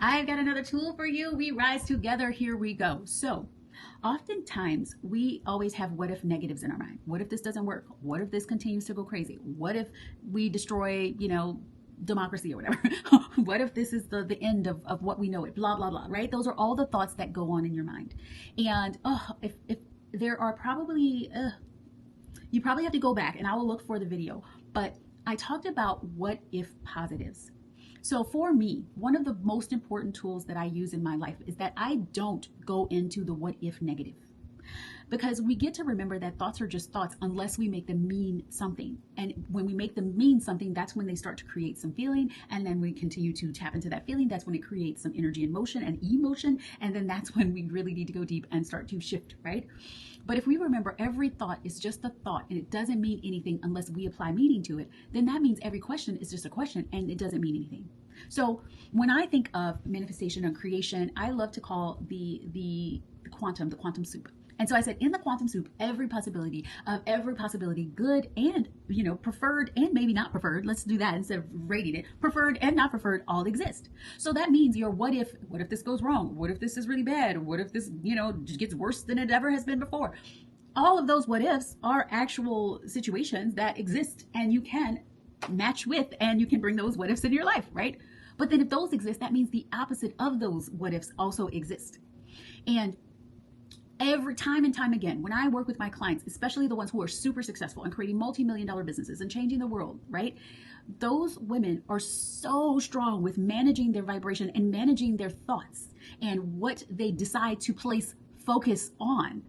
I've got another tool for you. We rise together. Here we go. So, oftentimes we always have what if negatives in our mind. What if this doesn't work? What if this continues to go crazy? What if we destroy, democracy or whatever? What if this is the end of what we know it? Blah, blah, blah, right? Those are all the thoughts that go on in your mind. And if there are probably, you probably have to go back and I will look for the video, but I talked about what if positives. So for me, one of the most important tools that I use in my life is that I don't go into the what if negative. Because we get to remember that thoughts are just thoughts unless we make them mean something. And when we make them mean something, that's when they start to create some feeling. And then we continue to tap into that feeling. That's when it creates some energy and motion and emotion. And then that's when we really need to go deep and start to shift, right? But if we remember every thought is just a thought and it doesn't mean anything unless we apply meaning to it, then that means every question is just a question and it doesn't mean anything. So when I think of manifestation and creation, I love to call the quantum soup. And so I said, in the quantum soup, every possibility, good and, preferred and maybe not preferred, let's do that instead of rating it, preferred and not preferred all exist. So that means your what if this goes wrong? What if this is really bad? What if this, gets worse than it ever has been before? All of those what ifs are actual situations that exist and you can match with and you can bring those what ifs into your life, right? But then if those exist, that means the opposite of those what ifs also exist. And every time and time again, when I work with my clients, especially the ones who are super successful and creating multi-million-dollar businesses and changing the world, right? Those women are so strong with managing their vibration and managing their thoughts and what they decide to place focus on.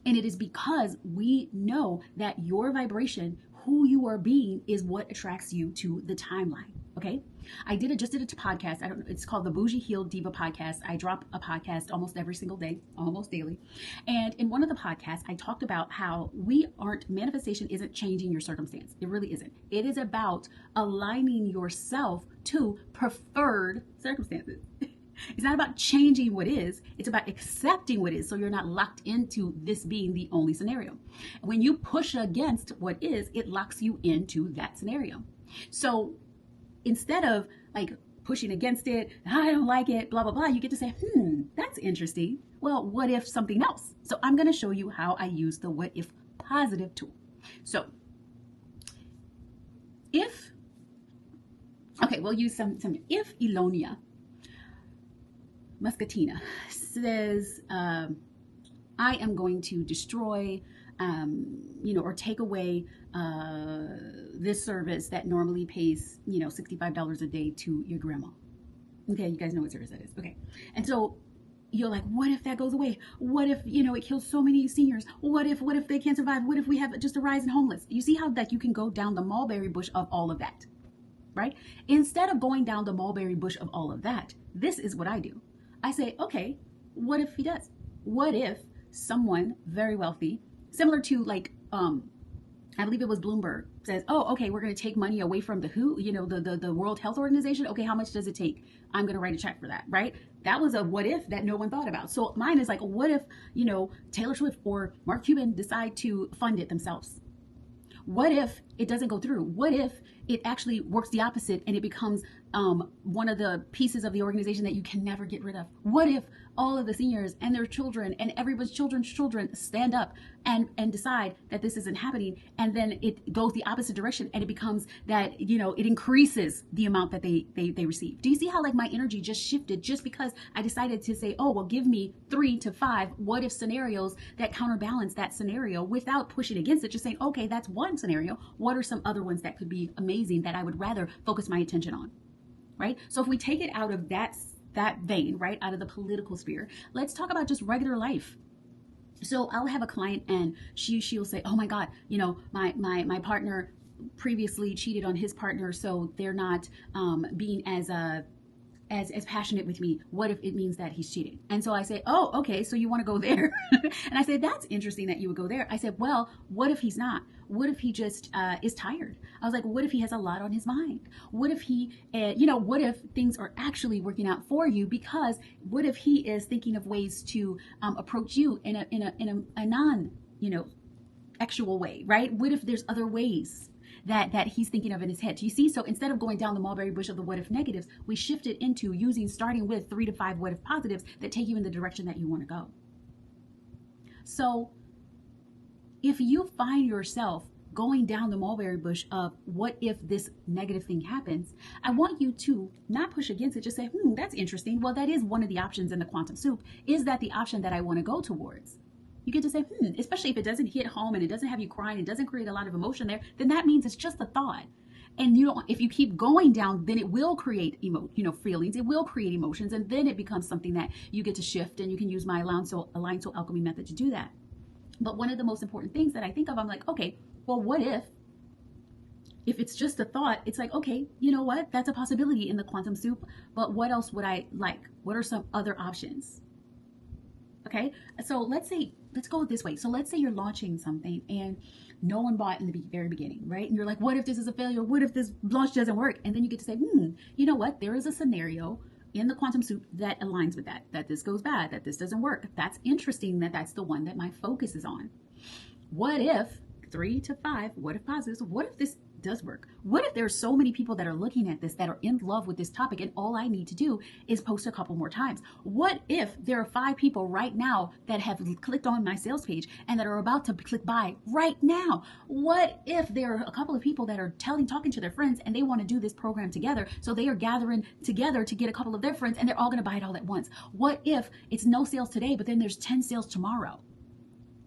And it is because we know that your vibration, who you are being, is what attracts you to the timeline. Okay. I just did a podcast. It's called the Bougie Healed Diva podcast. I drop a podcast almost every single day, almost daily. And in one of the podcasts, I talked about how manifestation isn't changing your circumstance. It really isn't. It is about aligning yourself to preferred circumstances. It's not about changing what is, it's about accepting what is, so you're not locked into this being the only scenario. When you push against what is, it locks you into that scenario. So instead of pushing against it, I don't like it, blah, blah, blah, you get to say, that's interesting. Well, what if something else? So I'm going to show you how I use the what if positive tool. So we'll use some if Elonia Muscatina says, I am going to destroy, or take away this service that normally pays, $65 a day to your grandma. Okay, you guys know what service that is. Okay. And so you're like, what if that goes away? What if, it kills so many seniors? What if they can't survive? What if we have just a rise in homeless? You see how that you can go down the mulberry bush of all of that, right? Instead of going down the mulberry bush of all of that, this is what I do. I say, okay, what if he does? What if someone very wealthy, similar to I believe it was Bloomberg, says, oh, okay, we're going to take money away from the WHO, the World Health Organization. Okay, how much does it take? I'm going to write a check for that, right? That was a what if that no one thought about. So mine is what if, Taylor Swift or Mark Cuban decide to fund it themselves? What if it doesn't go through? What if it actually works the opposite and it becomes one of the pieces of the organization that you can never get rid of? What if all of the seniors and their children and everybody's children's children stand up and decide that this isn't happening, and then it goes the opposite direction and it becomes that, it increases the amount that they receive? Do you see how my energy just shifted just because I decided to say, oh, well, give me 3 to 5 what if scenarios that counterbalance that scenario without pushing against it, just saying, okay, that's one scenario. What are some other ones that could be amazing that I would rather focus my attention on? Right? So if we take it out of that vein, right, out of the political sphere, let's talk about just regular life. So I'll have a client and she'll say, oh my God, my partner previously cheated on his partner, so they're not being as passionate with me. What if it means that he's cheating? And so I say, oh, okay, so you want to go there? And I said, that's interesting that you would go there. I said, well, what if he's not? What if he just is tired? I was like, what if he has a lot on his mind? What if he, what if things are actually working out for you? Because what if he is thinking of ways to approach you in a non, actual way, right? What if there's other ways that he's thinking of in his head. Do you see? So instead of going down the mulberry bush of the what if negatives, we shift it into starting with 3 to 5 what if positives that take you in the direction that you want to go. So if you find yourself going down the mulberry bush of what if this negative thing happens, I want you to not push against it, just say, that's interesting. Well, that is one of the options in the quantum soup. Is that the option that I want to go towards? You get to say, especially if it doesn't hit home and it doesn't have you crying, it doesn't create a lot of emotion there, then that means it's just a thought. And if you keep going down, then it will create feelings, it will create emotions, and then it becomes something that you get to shift, and you can use my aligned soul alchemy method to do that. But one of the most important things that I think of, I'm like, okay, well, what if it's just a thought? It's like, okay, you know what? That's a possibility in the quantum soup, but what else would I like? What are some other options? Okay, so let's go this way. So let's say you're launching something and no one bought in the very beginning, right? And you're like, what if this is a failure? What if this launch doesn't work? And then you get to say, you know what? There is a scenario in the quantum soup that aligns with that this goes bad, that this doesn't work. That's interesting, that's the one that my focus is on. What if 3 to 5, what if positives, what if this does work? What if there's so many people that are looking at this, that are in love with this topic, and all I need to do is post a couple more times? What if there are 5 people right now that have clicked on my sales page and that are about to click buy right now? What if there are a couple of people that are talking to their friends and they want to do this program together, so they are gathering together to get a couple of their friends and they're all going to buy it all at once? What if it's no sales today, but then there's 10 sales tomorrow?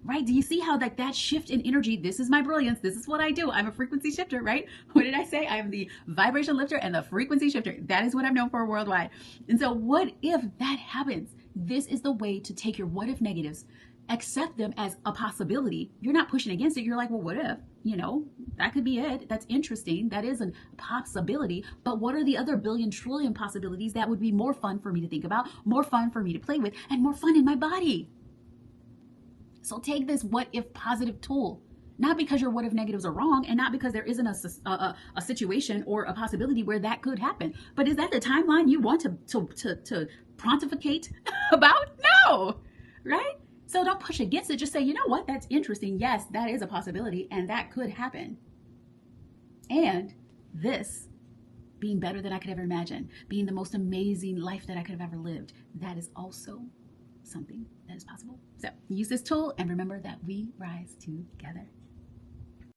Right? Do you see how that shift in energy? This is my brilliance. This is what I do. I'm a frequency shifter, right? What did I say? I am the vibration lifter and the frequency shifter. That is what I'm known for worldwide. And so what if that happens? This is the way to take your what if negatives, accept them as a possibility. You're not pushing against it. You're like, well, what if? That could be it. That's interesting. That is a possibility. But what are the other billion trillion possibilities that would be more fun for me to think about, more fun for me to play with, and more fun in my body? So take this what if positive tool, not because your what if negatives are wrong, and not because there isn't a situation or a possibility where that could happen. But is that the timeline you want to pontificate about? No, right? So don't push against it. Just say, you know what? That's interesting. Yes, that is a possibility, and that could happen. And this being better than I could ever imagine, being the most amazing life that I could have ever lived, that is also something that is possible. So use this tool and remember that we rise together.